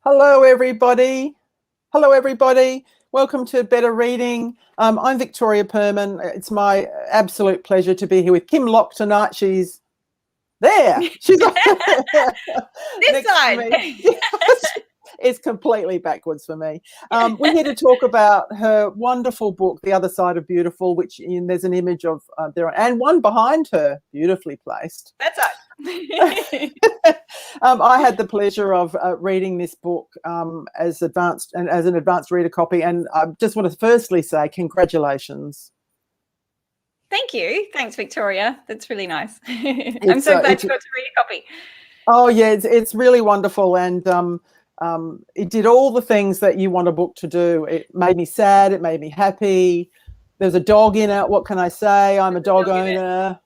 Hello, everybody. Hello, everybody. Welcome to Better Reading. I'm Victoria Purman. It's my absolute pleasure to be here with Kim Locke tonight. She's there. She's This next to side. me. It's completely backwards for me. We're here to talk about her wonderful book, The Other Side of Beautiful, which there's an image of there, and one behind her, beautifully placed. That's right. I had the pleasure of reading this book as an advanced reader copy, and I just want to firstly say congratulations. Thank you. Thanks, Victoria. That's really nice. I'm so glad you got to read a copy. Oh yeah, it's really wonderful, and it did all the things that you want a book to do. It made me sad. It made me happy. There's a dog in it. What can I say? I'm a dog owner.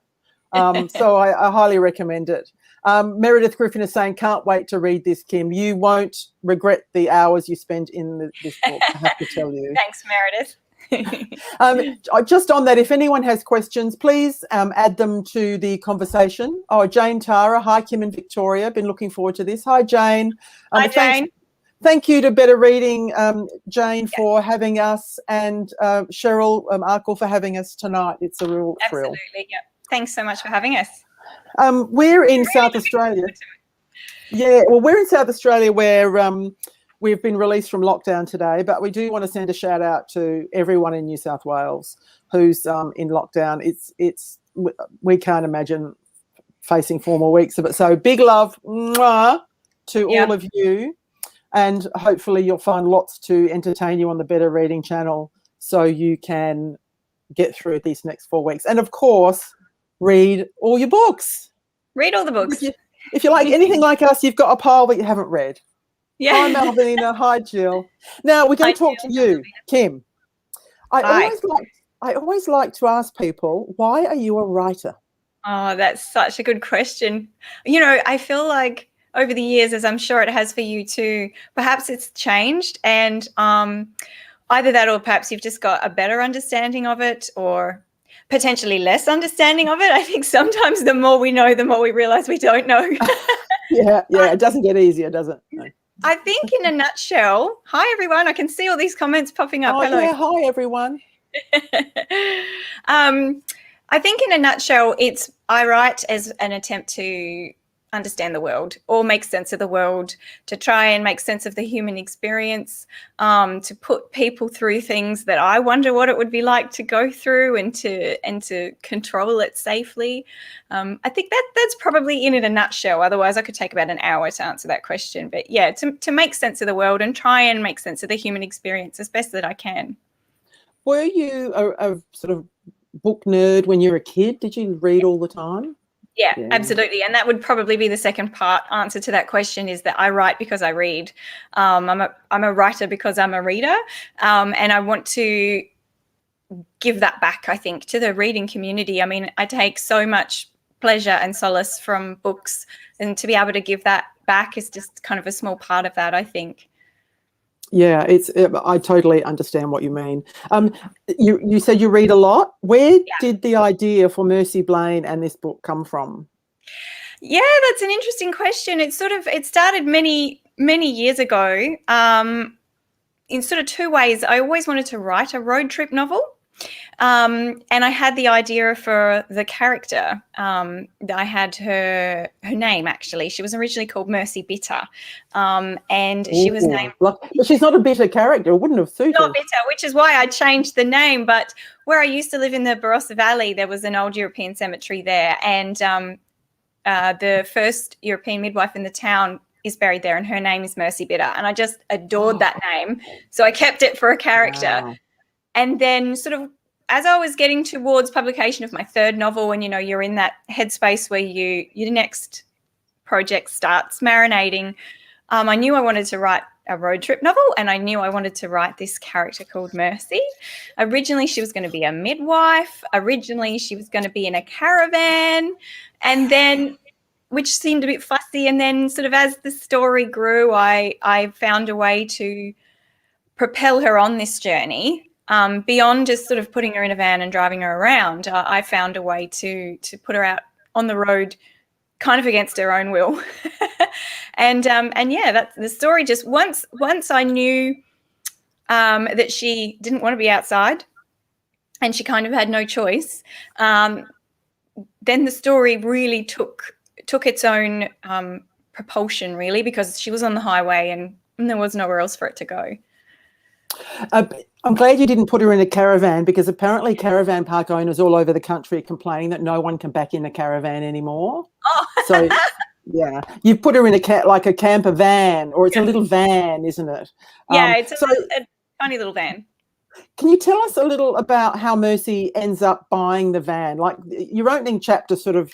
So I highly recommend it. Meredith Griffin is saying, can't wait to read this, Kim. You won't regret the hours you spent in this book, I have to tell you. Thanks, Meredith. Just on that, if anyone has questions, please add them to the conversation. Oh, Jane Tara, hi, Kim and Victoria. Been looking forward to this. Hi, Jane. Hi, Jane. Thank you to Better Reading, Jane, for having us, and Cheryl Arkle for having us tonight. It's a real thrill. Absolutely, yeah. Thanks so much for having us. We're in South Australia. Yeah, well, we're in South Australia where we've been released from lockdown today, but we do want to send a shout out to everyone in New South Wales who's in lockdown. We can't imagine facing 4 more weeks of it. So big love to all of you, and hopefully you'll find lots to entertain you on the Better Reading channel so you can get through these next 4 weeks. And of course, read all your books. Read all the books. If you're like anything like us, you've got a pile that you haven't read. Yeah. Hi, Malvina. Hi, Jill. Now we're going to talk to you, Kim. I always like to ask people, why are you a writer? Oh, that's such a good question. You know, I feel like over the years, as I'm sure it has for you too, perhaps it's changed, and either that or perhaps you've just got a better understanding of it, or potentially less understanding of it. I think sometimes the more we know, the more we realize we don't know. Yeah, it doesn't get easier, does it? No. I think in a nutshell, hi everyone, I can see all these comments popping up. Oh, hello. yeah, hi everyone. I think in a nutshell, I write as an attempt to understand the world, or make sense of the world, to try and make sense of the human experience, to put people through things that I wonder what it would be like to go through, and to control it safely. I think that's probably in a nutshell. Otherwise, I could take about an hour to answer that question. But yeah, to make sense of the world and try and make sense of the human experience as best that I can. Were you a sort of book nerd when you were a kid? Did you read all the time? Yeah, absolutely. And that would probably be the second part answer to that question, is that I write because I read. I'm a writer because I'm a reader. And I want to give that back, I think, to the reading community. I mean, I take so much pleasure and solace from books, and to be able to give that back is just kind of a small part of that, I think. Yeah, I totally understand what you mean. You said you read a lot. Where did the idea for Mercy Blaine and this book come from? Yeah, that's an interesting question. It started many years ago in sort of two ways. I always wanted to write a road trip novel. And I had the idea for the character. I had her name, actually. She was originally called Mercy Bitter. And she was named... But she's not a bitter character. It wouldn't have suited. Not bitter, which is why I changed the name. But where I used to live in the Barossa Valley, there was an old European cemetery there. And the first European midwife in the town is buried there, and her name is Mercy Bitter. And I just adored that name. So I kept it for a character. Wow. And then sort of as I was getting towards publication of my third novel, and, you know, you're in that headspace where your next project starts marinating, I knew I wanted to write a road trip novel, and I knew I wanted to write this character called Mercy. Originally, she was going to be a midwife. Originally, she was going to be in a caravan, and then, which seemed a bit fussy. And then sort of as the story grew, I found a way to propel her on this journey. Beyond just sort of putting her in a van and driving her around, I found a way to put her out on the road kind of against her own will. And yeah, that's the story. Just once I knew that she didn't want to be outside and she kind of had no choice, then the story really took its own propulsion, really, because she was on the highway and there was nowhere else for it to go. I'm glad you didn't put her in a caravan, because apparently caravan park owners all over the country are complaining that no one can back in a caravan anymore. Oh. So, yeah, you put her in like a camper van, or it's a little van, isn't it? Yeah, it's a tiny little van. Can you tell us a little about how Mercy ends up buying the van? Like, your opening chapter sort of,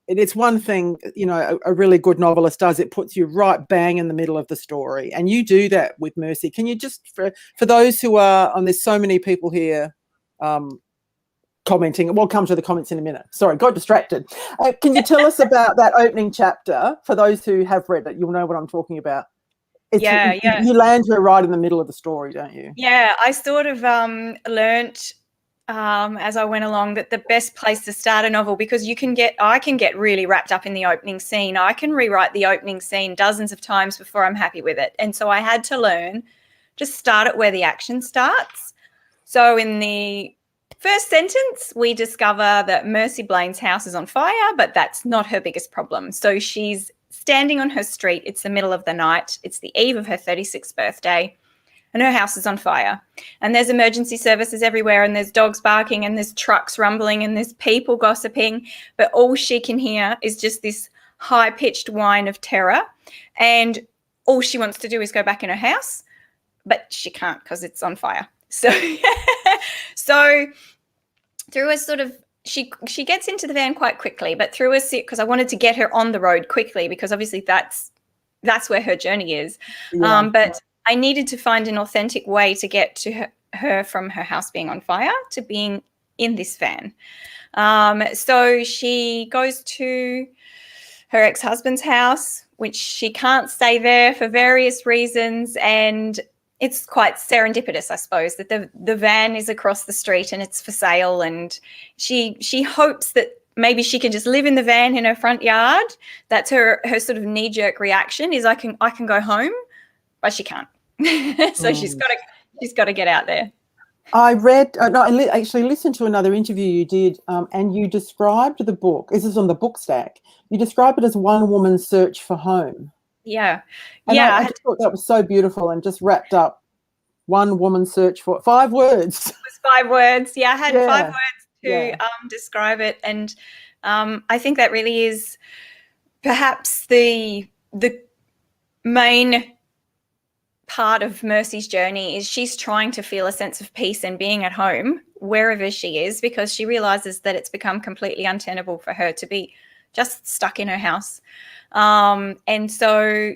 it's one thing, you know, a really good novelist does. It puts you right bang in the middle of the story, and you do that with Mercy. Can you just, for those who are, and there's so many people here commenting, we'll come to the comments in a minute. Sorry, got distracted. Can you tell us about that opening chapter? For those who have read it, you'll know what I'm talking about. Yeah. You land her right in the middle of the story, don't you? Yeah, I sort of learnt as I went along that the best place to start a novel, because I can get really wrapped up in the opening scene. I can rewrite the opening scene dozens of times before I'm happy with it. And so I had to learn just start it where the action starts. So in the first sentence, we discover that Mercy Blaine's house is on fire, but that's not her biggest problem. So she's standing on her street. It's the middle of the night. It's the eve of her 36th birthday. And her house is on fire. And there's emergency services everywhere, and there's dogs barking, and there's trucks rumbling, and there's people gossiping. But all she can hear is just this high-pitched whine of terror. And all she wants to do is go back in her house, but she can't because it's on fire. So, so through a sort of, she gets into the van quite quickly, but through because I wanted to get her on the road quickly, because obviously that's where her journey is. Yeah. But I needed to find an authentic way to get to her from her house being on fire to being in this van. So she goes to her ex-husband's house, which she can't stay there for various reasons. And it's quite serendipitous, I suppose, that the van is across the street and it's for sale. And she hopes that maybe she can just live in the van in her front yard. That's her sort of knee-jerk reaction is I can go home, but she can't. So she's got to get out there. I read, I actually listened to another interview you did, and you described the book. This is on the book stack. You described it as one woman's search for home. Yeah, and I just thought that was so beautiful, and just wrapped up one woman's search for 5 words. It was 5 words. Yeah, I had 5 words to describe it, and I think that really is perhaps the main part of Mercy's journey is she's trying to feel a sense of peace and being at home wherever she is, because she realizes that it's become completely untenable for her to be just stuck in her house. And so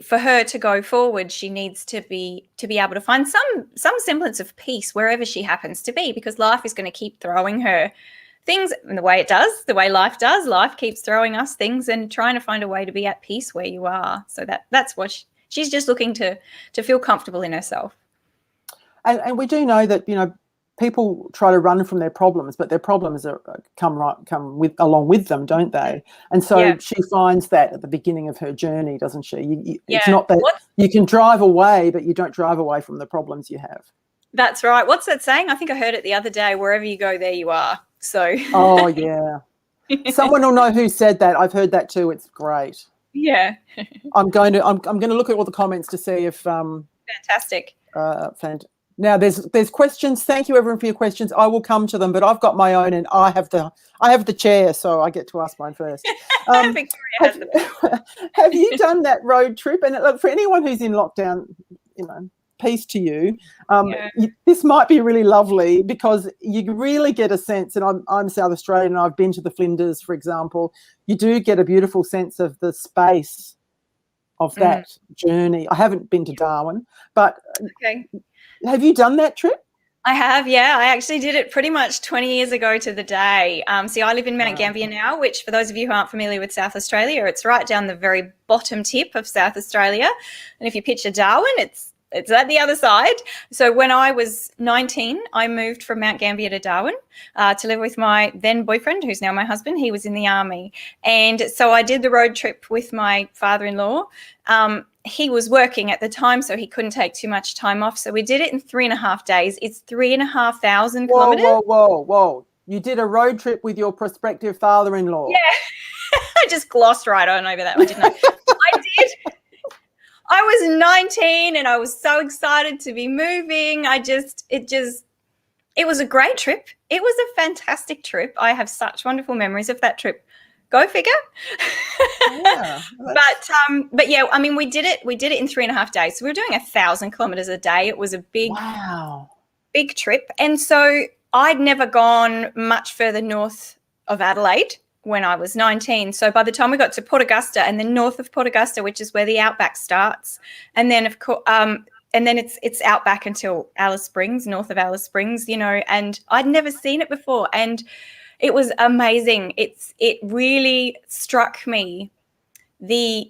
for her to go forward, she needs to be able to find some semblance of peace wherever she happens to be, because life is going to keep throwing her things in the way life does. Life keeps throwing us things, and trying to find a way to be at peace where you are. So that's what she's just looking to feel comfortable in herself. And we do know that, you know, people try to run from their problems, but their problems come along with them, don't they? And so she finds that at the beginning of her journey, doesn't she? It's not that you can drive away, but you don't drive away from the problems you have. That's right. What's that saying? I think I heard it the other day. Wherever you go, there you are. So. Oh yeah. Someone will know who said that. I've heard that too. It's great. Yeah. I'm going to look at all the comments to see if fantastic. Now there's questions. Thank you everyone for your questions. I will come to them, but I've got my own, and I have the chair, so I get to ask mine first. Victoria has have you done that road trip? And look, for anyone who's in lockdown, you know, peace to you. This might be really lovely, because you really get a sense, and I'm South Australian, and I've been to the Flinders, for example. You do get a beautiful sense of the space of that journey. I haven't been to Darwin, but have you done that trip? I have, yeah. I actually did it pretty much 20 years ago to the day. See, I live in Mount Gambier now, which for those of you who aren't familiar with South Australia, it's right down the very bottom tip of South Australia. And if you picture Darwin, it's it's at the other side. So when I was 19, I moved from Mount Gambier to Darwin to live with my then boyfriend, who's now my husband. He was in the army. And so I did the road trip with my father-in-law. He was working at the time, so he couldn't take too much time off. So we did it in 3.5 days. It's 3,500 kilometers. Whoa. You did a road trip with your prospective father-in-law. Yeah. I just glossed right on over that. I didn't know. I did. I was 19 and I was so excited to be moving. It was a great trip. It was a fantastic trip. I have such wonderful memories of that trip. Go figure. Yeah, but yeah, I mean, we did it in 3.5 days. So we were doing 1,000 kilometers a day. It was a big trip. And so I'd never gone much further north of Adelaide when I was 19. So by the time we got to Port Augusta and then north of Port Augusta, which is where the outback starts, and then of course, and then it's outback until Alice Springs, north of Alice Springs, and I'd never seen it before, and it was amazing. It really struck me the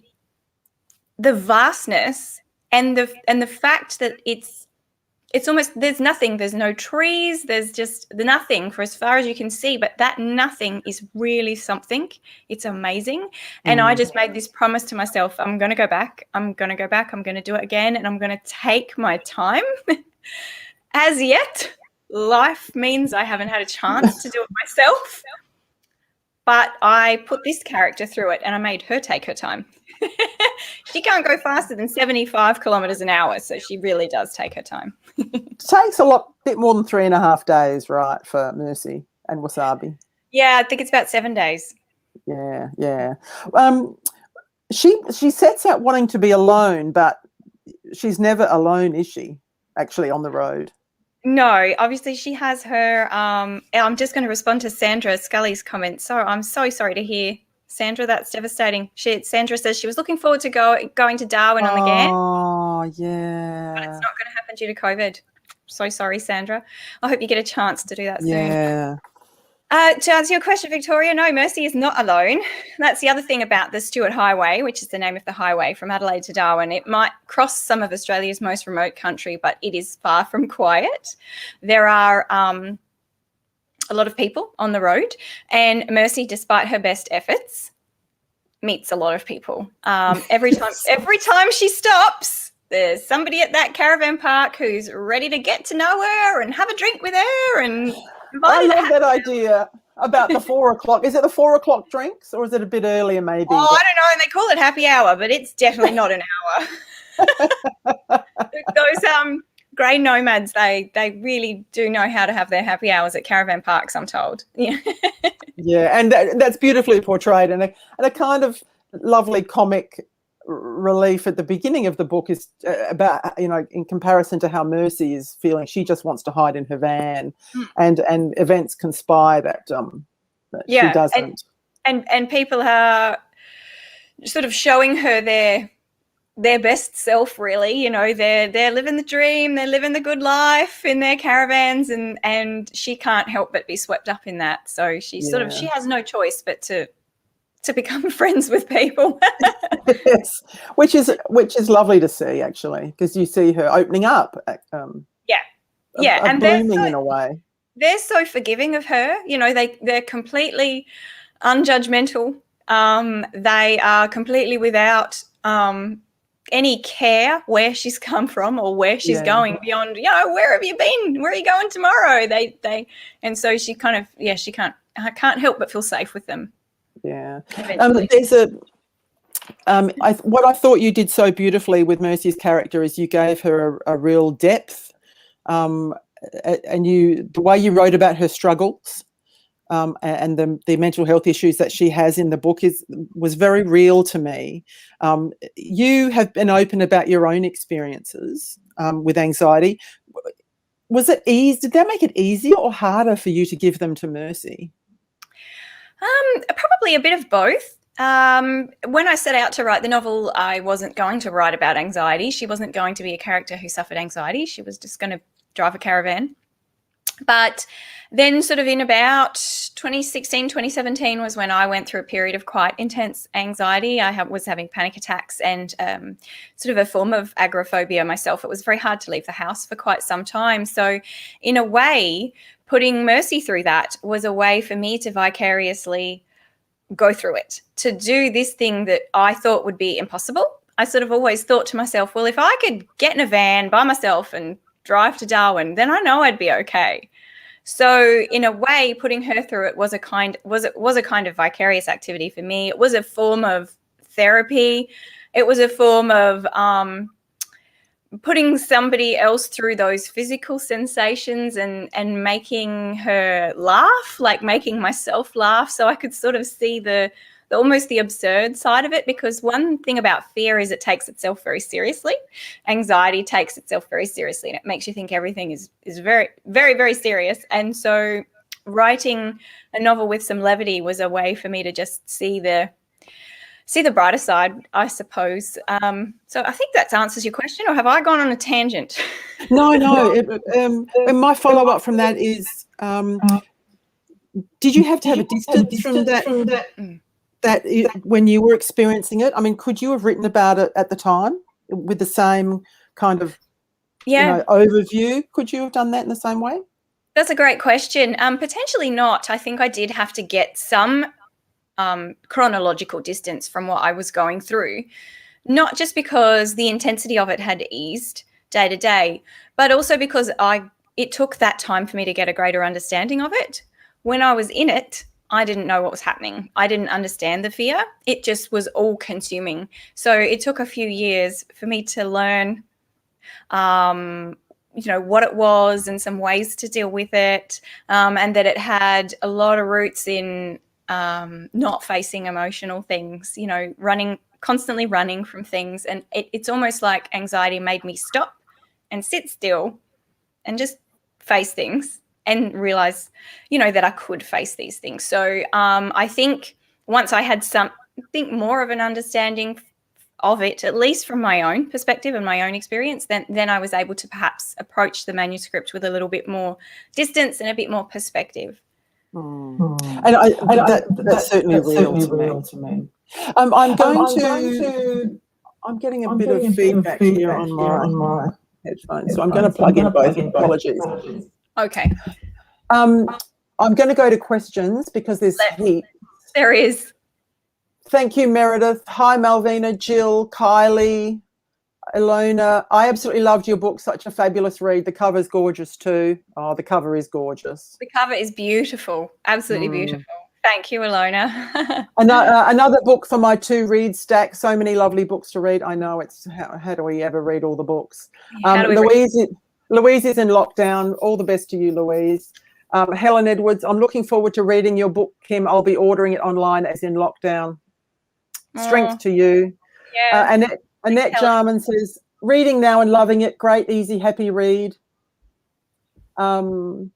vastness and the fact that it's almost, there's nothing, there's no trees, there's just nothing for as far as you can see, but that nothing is really something. It's amazing. And I just made this promise to myself, I'm going to go back, I'm going to do it again, and I'm going to take my time. As yet, life means I haven't had a chance to do it myself, but I put this character through it and I made her take her time. She can't go faster than 75 kilometers an hour, so she really does take her time. It takes a bit more than 3.5 days, right, for Mercy and Wasabi? Yeah, I think it's about 7 days. Yeah. She sets out wanting to be alone, but she's never alone, is she, actually, on the road? No, obviously she has her I'm just going to respond to Sandra Scully's comment. So I'm so sorry to hear, Sandra, that's devastating. Sandra says she was looking forward to going to Darwin on the GAN. Oh, yeah. But it's not going to happen due to COVID. So sorry, Sandra. I hope you get a chance to do that soon. Yeah. To answer your question, Victoria, no, Mercy is not alone. That's the other thing about the Stuart Highway, which is the name of the highway from Adelaide to Darwin. It might cross some of Australia's most remote country, but it is far from quiet. There are a lot of people on the road, and Mercy, despite her best efforts, meets a lot of people. Every time she stops, there's somebody at that caravan park who's ready to get to know her and have a drink with her and I love that idea about the 4 o'clock. Is it the 4 o'clock drinks, or is it a bit earlier maybe? Oh, I don't know. And they call it happy hour, but it's definitely not an hour. Those grey nomads, they really do know how to have their happy hours at caravan parks, I'm told. Yeah. Yeah, and that's beautifully portrayed, and a kind of lovely comic relief at the beginning of the book is about, in comparison to how Mercy is feeling. She just wants to hide in her van, and events conspire that she doesn't. And people are sort of showing her their best self, really. They're living the dream, they're living the good life in their caravans, and she can't help but be swept up in that. So she she has no choice but to become friends with people. Yes, which is lovely to see, actually, because you see her opening up. And blooming in a way. They're so forgiving of her. They're completely unjudgmental. They are completely without any care where she's come from or where she's going beyond. Where have you been? Where are you going tomorrow? And so she kind of I can't help but feel safe with them. Yeah. There's what I thought you did so beautifully with Mercy's character is you gave her a real depth, and the way you wrote about her struggles, and the mental health issues that she has in the book was very real to me. You have been open about your own experiences with anxiety. Was it easy? Did that make it easier or harder for you to give them to Mercy? Probably a bit of both. When I set out to write the novel, I wasn't going to write about anxiety. She wasn't going to be a character who suffered anxiety. She was just going to drive a caravan. But then sort of in about 2016, 2017 was when I went through a period of quite intense anxiety. I was having panic attacks and sort of a form of agoraphobia myself. It was very hard to leave the house for quite some time. So in a way, putting Mercy through that was a way for me to vicariously go through it, to do this thing that I thought would be impossible. I sort of always thought to myself, well, if I could get in a van by myself and drive to Darwin, then I know I'd be okay. So in a way, putting her through it was a kind of vicarious activity for me. It was a form of therapy. It was a form of putting somebody else through those physical sensations and making her laugh, like making myself laugh, so I could sort of see the almost the absurd side of it. Because one thing about fear is it takes itself very seriously. Anxiety takes itself very seriously, and it makes you think everything is very, very, very serious. And so writing a novel with some levity was a way for me to just see the brighter side, I suppose. So I think that answers your question, or have I gone on a tangent? No. And my follow-up from that is, did you have to have a distance from that? When you were experiencing it, I mean, could you have written about it at the time with the same kind of overview? Could you have done that in the same way? That's a great question. Potentially not. I think I did have to get some chronological distance from what I was going through, not just because the intensity of it had eased day to day, but also because it took that time for me to get a greater understanding of it. When I was in it, I didn't know what was happening. I didn't understand the fear. It just was all consuming. So it took a few years for me to learn, what it was and some ways to deal with it, and that it had a lot of roots in not facing emotional things, constantly running from things. And it's almost like anxiety made me stop and sit still and just face things and realize, that I could face these things. So I think once I had more of an understanding of it, at least from my own perspective and my own experience, then I was able to perhaps approach the manuscript with a little bit more distance and a bit more perspective. And that's certainly real to me. I'm getting a bit of feedback here on my headphones, so I'm going to plug in both. Apologies. Okay. I'm going to go to questions because there's heaps. There is. Thank you, Meredith. Hi, Malvina, Jill, Kylie, Ilona. I absolutely loved your book. Such a fabulous read. The cover's gorgeous too. Oh, the cover is gorgeous. The cover is beautiful. Absolutely beautiful. Thank you, Ilona. Another book for my to read stack. So many lovely books to read. I know it's how do we ever read all the books? Louise is in lockdown. All the best to you, Louise. Helen Edwards, I'm looking forward to reading your book, Kim. I'll be ordering it online as in lockdown. Strength to you. Yeah. Annette Jarman says, reading now and loving it. Great, easy, happy read. Joe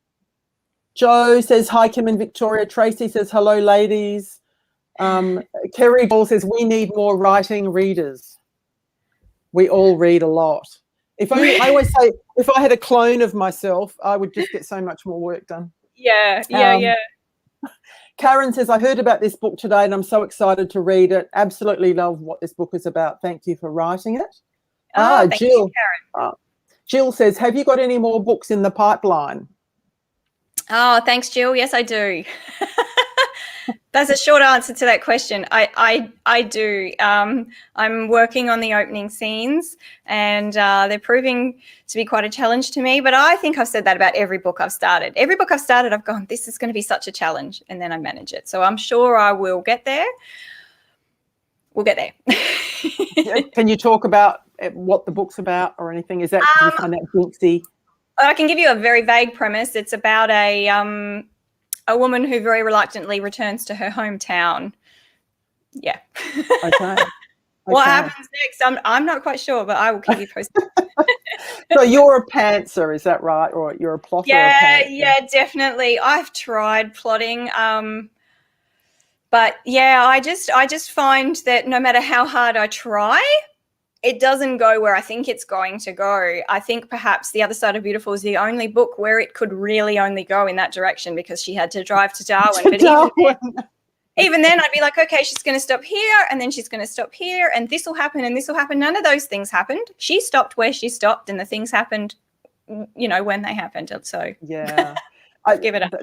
says, hi, Kim and Victoria. Tracy says, hello, ladies. Kerry Ball says, we need more writing readers. We all read a lot. I always say, if I had a clone of myself, I would just get so much more work done. Yeah. Karen says, I heard about this book today and I'm so excited to read it. Absolutely love what this book is about. Thank you for writing it. Thank Jill. you, Karen. Jill says, have you got any more books in the pipeline? Oh, thanks, Jill. Yes, I do. That's a short answer to that question. I do. I'm working on the opening scenes, and they're proving to be quite a challenge to me. But I think I've said that about every book I've started. Every book I've started, I've gone, this is going to be such a challenge, and then I manage it. So I'm sure I will get there. We'll get there. Can you talk about what the book's about or anything? Is that do you find that jinxy? I can give you a very vague premise. It's about a woman who very reluctantly returns to her hometown. Yeah. Okay. What happens next? I'm not quite sure, but I will keep you posted. So you're a pantser, is that right? Or you're a plotter? Yeah, definitely. I've tried plotting, but yeah, I just find that no matter how hard I try, it doesn't go where I think it's going to go. I think perhaps The Other Side of Beautiful is the only book where it could really only go in that direction, because she had to drive to Darwin. To But Darwin. even then I'd be like, okay, she's going to stop here, and then she's going to stop here, and this will happen, and this will happen. None of those things happened. She stopped where she stopped, and the things happened, you know, when they happened. So yeah, give it up.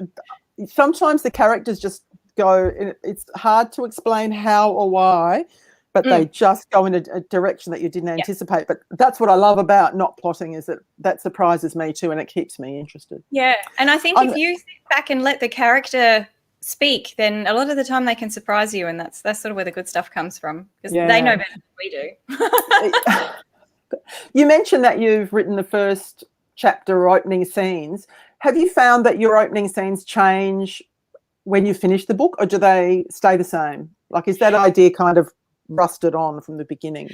Sometimes the characters just go, it's hard to explain how or why, but they just go in a direction that you didn't anticipate. But that's what I love about not plotting, is that surprises me too, and it keeps me interested. Yeah, and I think if you sit back and let the character speak, then a lot of the time they can surprise you, and that's sort of where the good stuff comes from, because they know better than we do. You mentioned that you've written the first chapter or opening scenes. Have you found that your opening scenes change when you finish the book, or do they stay the same? Like, is that idea kind of rusted on from the beginning?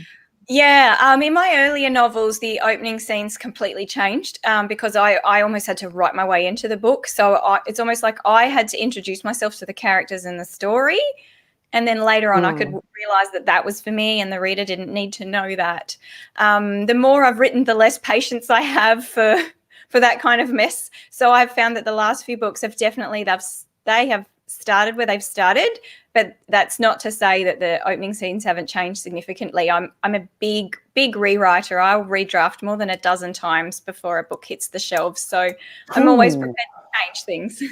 Yeah, in my earlier novels, the opening scenes completely changed, because I almost had to write my way into the book. So it's almost like I had to introduce myself to the characters and the story, and then later on I could realize that was for me, and the reader didn't need to know that. The more I've written, the less patience I have for that kind of mess. So I've found that the last few books have definitely, they have started where they've started, but that's not to say that the opening scenes haven't changed significantly. I'm a big rewriter. I'll redraft more than a dozen times before a book hits the shelves. So I'm always prepared to change things.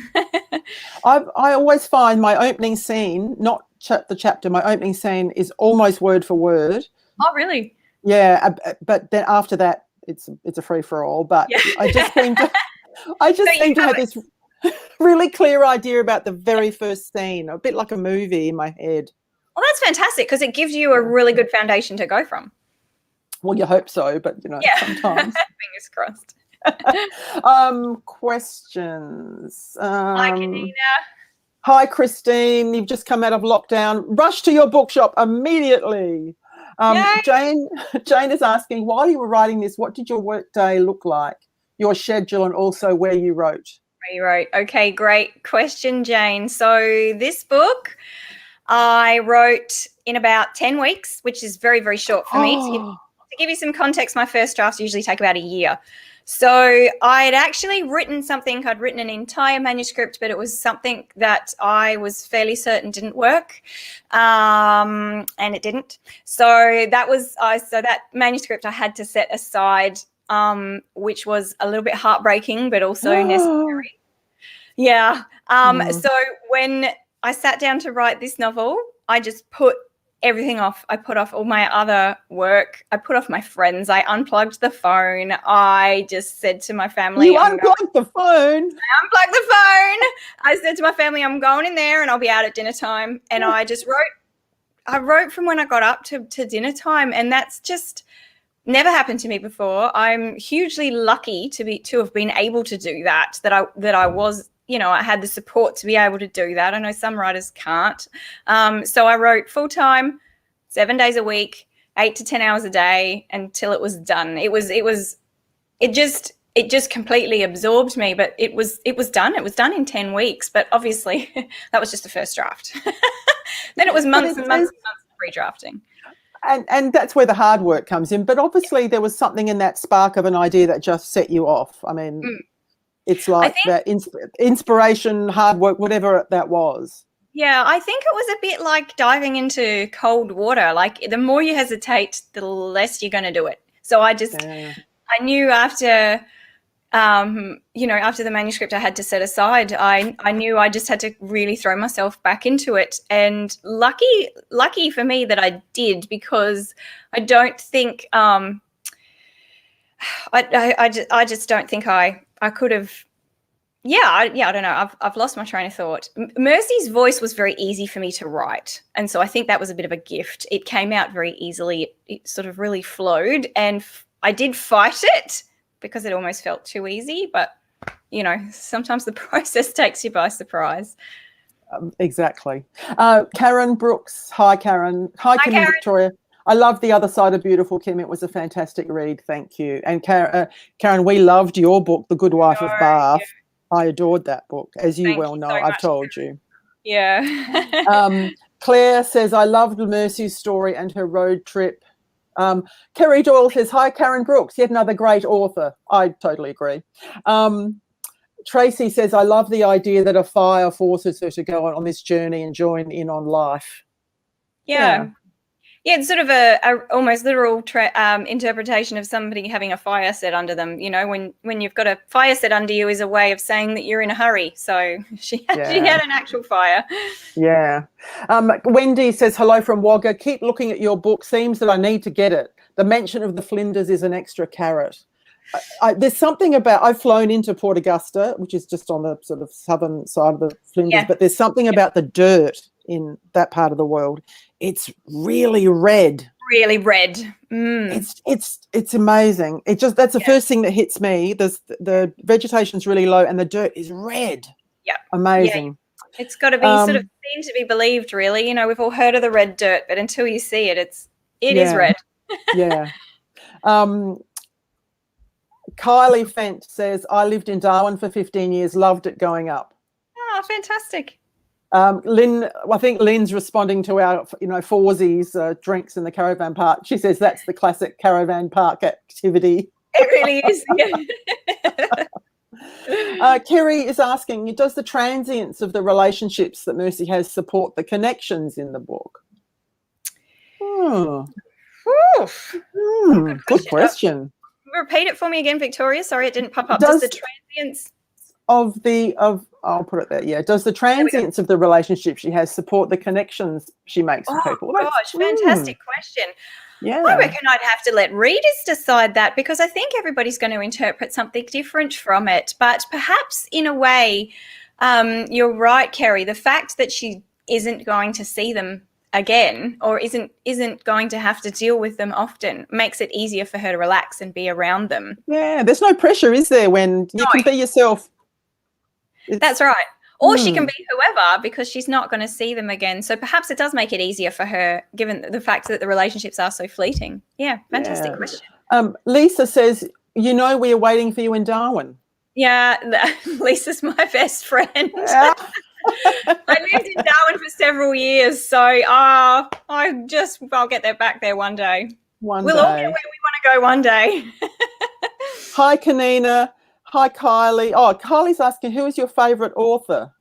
I always find my opening scene, not the chapter, my opening scene is almost word for word. Oh, really? Yeah, but then after that, it's a free for all. But I just seem to have this really clear idea about the very first scene, a bit like a movie in my head. Well, that's fantastic, because it gives you a really good foundation to go from. Well, you hope so, but you know, sometimes. Fingers crossed. Questions. Hi, Kanina. Hi, Christine. You've just come out of lockdown. Rush to your bookshop immediately. Jane is asking, while you were writing this, what did your work day look like? Your schedule, and also where you wrote. Okay, great question, Jane. So this book I wrote in about 10 weeks, which is very, very short for me. To give you some context, my first drafts usually take about a year. So I'd actually written something. I'd written an entire manuscript, but it was something that I was fairly certain didn't work, and it didn't. So that manuscript I had to set aside, which was a little bit heartbreaking, but also necessary. Yeah. So when I sat down to write this novel, I just put everything off. I put off all my other work. I put off my friends. I unplugged the phone. I just said to my family, You unplugged the phone? I unplugged the phone. I said to my family, I'm going in there and I'll be out at dinner time. And I just wrote. I wrote from when I got up to dinner time, and that's just never happened to me before. I'm hugely lucky to have been able to do that. That I was, I had the support to be able to do that. I know some writers can't. So I wrote full time, 7 days a week, 8 to 10 hours a day until it was done. It just completely absorbed me, but it was done. It was done in 10 weeks, but obviously that was just the first draft. Then it was months and months of redrafting. And that's where the hard work comes in. But obviously there was something in that spark of an idea that just set you off. I mean, it's like that inspiration, hard work, whatever that was. Yeah, I think it was a bit like diving into cold water. Like, the more you hesitate, the less you're going to do it. So I knew after, after the manuscript I had to set aside, I knew I just had to really throw myself back into it. And lucky for me that I did, because I don't think, I just don't think I could have. I don't know. I've lost my train of thought. Mercy's voice was very easy for me to write, and so I think that was a bit of a gift. It came out very easily. It sort of really flowed, and I did fight it because it almost felt too easy. But sometimes the process takes you by surprise. Exactly. Karen Brooks. Hi, Karen. Hi, Kim and Victoria. I love The Other Side of Beautiful, Kim. It was a fantastic read. Thank you. And Karen, we loved your book, The Good Wife of Bath. Yeah. I adored that book, as you well know. I've told you. Yeah. Claire says, I loved Mercy's story and her road trip. Kerry Doyle says, hi, Karen Brooks, yet another great author. I totally agree. Tracy says, I love the idea that a fire forces her to go on this journey and join in on life. Yeah, it's sort of a almost literal interpretation of somebody having a fire set under them. You know, when you've got a fire set under you is a way of saying that you're in a hurry. So she had an actual fire. Yeah. Wendy says, hello from Wagga. Keep looking at your book. Seems that I need to get it. The mention of the Flinders is an extra carrot. There's something about, I've flown into Port Augusta, which is just on the sort of southern side of the Flinders, but there's something about the dirt in that part of the world. It's really red. Really red. It's amazing. It just, that's the first thing that hits me. The vegetation's really low and the dirt is red. Yeah. Amazing. Yeah. It's got to be sort of seen to be believed, really. You know, we've all heard of the red dirt, but until you see it, it is red. Yeah. Kylie Fent says, I lived in Darwin for 15 years, loved it going up. Oh, fantastic. Lynn, I think Lynn's responding to our, Foursies drinks in the caravan park. She says that's the classic caravan park activity. It really is. Yeah. Kerry is asking, does the transience of the relationships that Mercy has support the connections in the book? Good question. Repeat it for me again, Victoria. Sorry, it didn't pop up. Does the transience I'll put it there. Yeah. Does the transience of the relationship she has support the connections she makes with people? Oh gosh, fantastic question. Yeah. I reckon I'd have to let readers decide that, because I think everybody's going to interpret something different from it. But perhaps in a way, you're right, Kerry. The fact that she isn't going to see them again, or isn't going to have to deal with them often, makes it easier for her to relax and be around them. Yeah, there's no pressure, is there, when you can be yourself? That's right. Or she can be whoever, because she's not going to see them again. So perhaps it does make it easier for her, given the fact that the relationships are so fleeting. Yeah, fantastic question. Lisa says, we are waiting for you in Darwin. Yeah, Lisa's my best friend. Yeah. I lived in Darwin for several years, so I'll get back there one day. We'll all get where we want to go one day. Hi, Kanina. Hi, Kylie. Oh, Kylie's asking, who is your favourite author?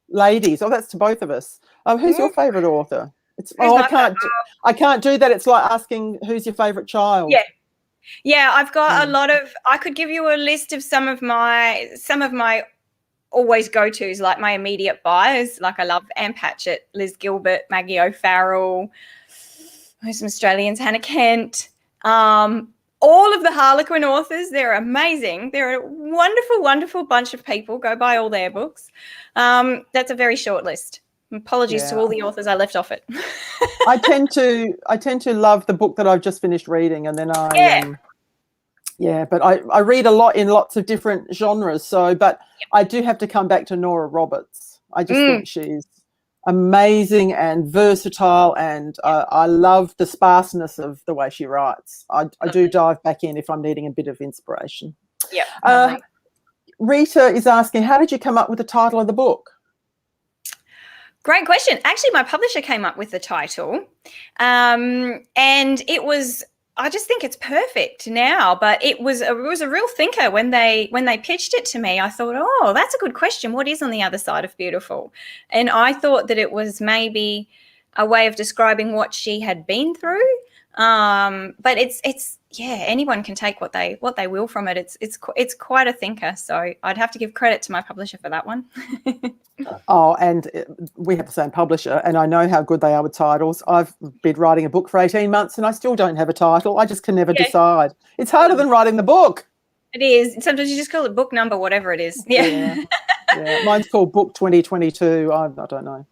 Ladies. Oh, that's to both of us. Who's your favourite author? I can't do that. It's like asking who's your favourite child. Yeah, I've got a lot of. I could give you a list of some of my always go-tos, like my immediate buyers. Like, I love Anne Patchett, Liz Gilbert, Maggie O'Farrell, some Australians, Hannah Kent, all of the Harlequin authors. They're amazing. They're a wonderful, wonderful bunch of people. Go buy all their books. That's a very short list. Apologies to all the authors I left off it. I tend to love the book that I've just finished reading, and then but I read a lot in lots of different genres. But I do have to come back to Nora Roberts. I just think she's amazing and versatile, and I love the sparseness of the way she writes. I do dive back in if I'm needing a bit of inspiration. Yeah. Rita is asking, how did you come up with the title of the book? Great question. Actually, my publisher came up with the title, and it was. I just think it's perfect now, but it was a real thinker when they pitched it to me. I thought, oh, that's a good question. What is on the other side of beautiful? And I thought that it was maybe a way of describing what she had been through. But it's anyone can take what they will from it. It's quite a thinker. So I'd have to give credit to my publisher for that one. Oh, and we have the same publisher, and I know how good they are with titles. I've been writing a book for 18 months and I still don't have a title. I just can never decide. It's harder than writing the book. It is. Sometimes you just call it book number, whatever it is. Yeah. Mine's called Book 2022. I don't know.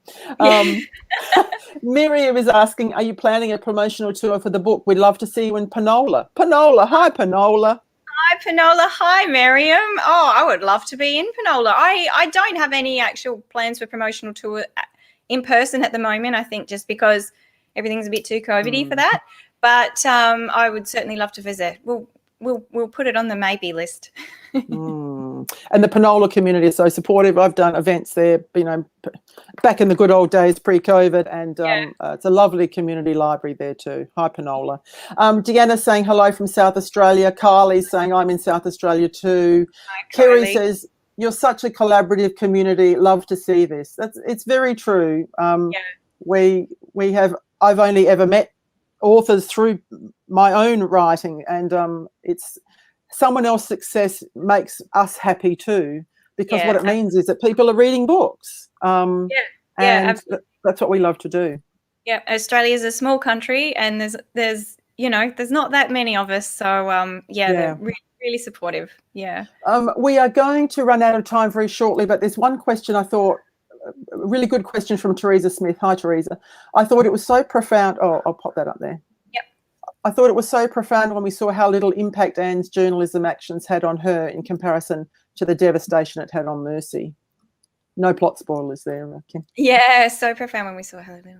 Miriam is asking, are you planning a promotional tour for the book? We'd love to see you in Panola. Hi, Panola. Hi, Panola. Hi, Miriam. Oh, I would love to be in Panola. I don't have any actual plans for promotional tour in person at the moment, I think, just because everything's a bit too COVID-y for that. But I would certainly love to visit. We'll put it on the maybe list. And the Penola community is so supportive. I've done events there, back in the good old days pre-COVID, and it's a lovely community library there too. Hi, Penola. Deanna's saying hello from South Australia. Kylie's saying I'm in South Australia too. Hi, Kerry Kylie. says, you're such a collaborative community. Love to see this. It's very true. I've only ever met authors through my own writing, and it's someone else's success makes us happy too, because what it means is that people are reading books. And that's what we love to do. Yeah, Australia is a small country, and there's not that many of us, so they're really supportive. Yeah. We are going to run out of time very shortly, but there's one question I thought, a really good question from Teresa Smith. Hi, Teresa. I thought it was so profound. Oh, I'll pop that up there. Yep. I thought it was so profound when we saw how little impact Anne's journalism actions had on her in comparison to the devastation it had on Mercy. No plot spoilers there, Kim. Yeah, so profound when we saw how little.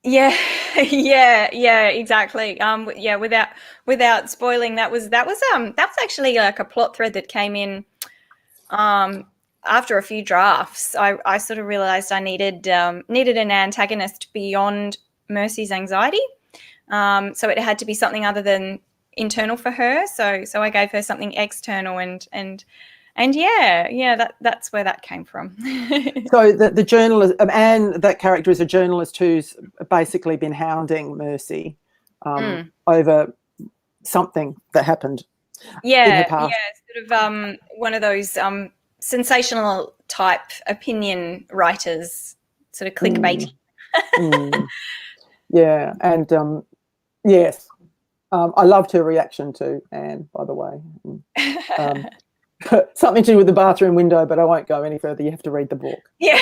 Yeah, exactly. Without spoiling, that was actually like a plot thread that came in after a few drafts. I sort of realized I needed an antagonist beyond Mercy's anxiety. So it had to be something other than internal for her. So I gave her something external, and that's where that came from. So the journalist, Anne, that character is a journalist who's basically been hounding Mercy over something that happened. In her past. Sort of one of those sensational type opinion writers, sort of clickbaity. Yeah, and yes, I loved her reaction to Anne, by the way. Something to do with the bathroom window, but I won't go any further. You have to read the book. Yeah.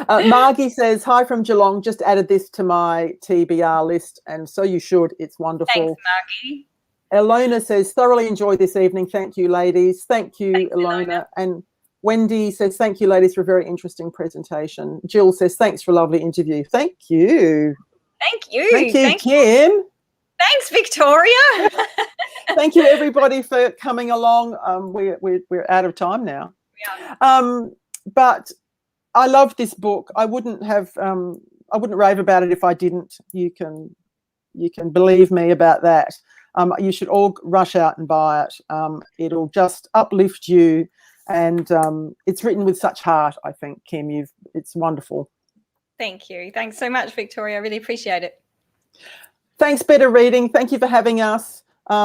Margie says, hi from Geelong, just added this to my TBR list, and so you should. It's wonderful. Thanks, Margie. Elona says, thoroughly enjoyed this evening. Thank you, ladies. Thank you, Thanks, Elona. And Wendy says, thank you, ladies, for a very interesting presentation. Jill says, thanks for a lovely interview. Thank you. Thank you. Thank you, Kim. Thanks, Victoria. Thank you, everybody, for coming along. We're out of time now. Yeah. But I love this book. I wouldn't rave about it if I didn't. You can believe me about that. You should all rush out and buy it. It'll just uplift you, and it's written with such heart, I think, Kim. It's wonderful. Thank you. Thanks so much, Victoria. I really appreciate it. Thanks, Better Reading. Thank you for having us.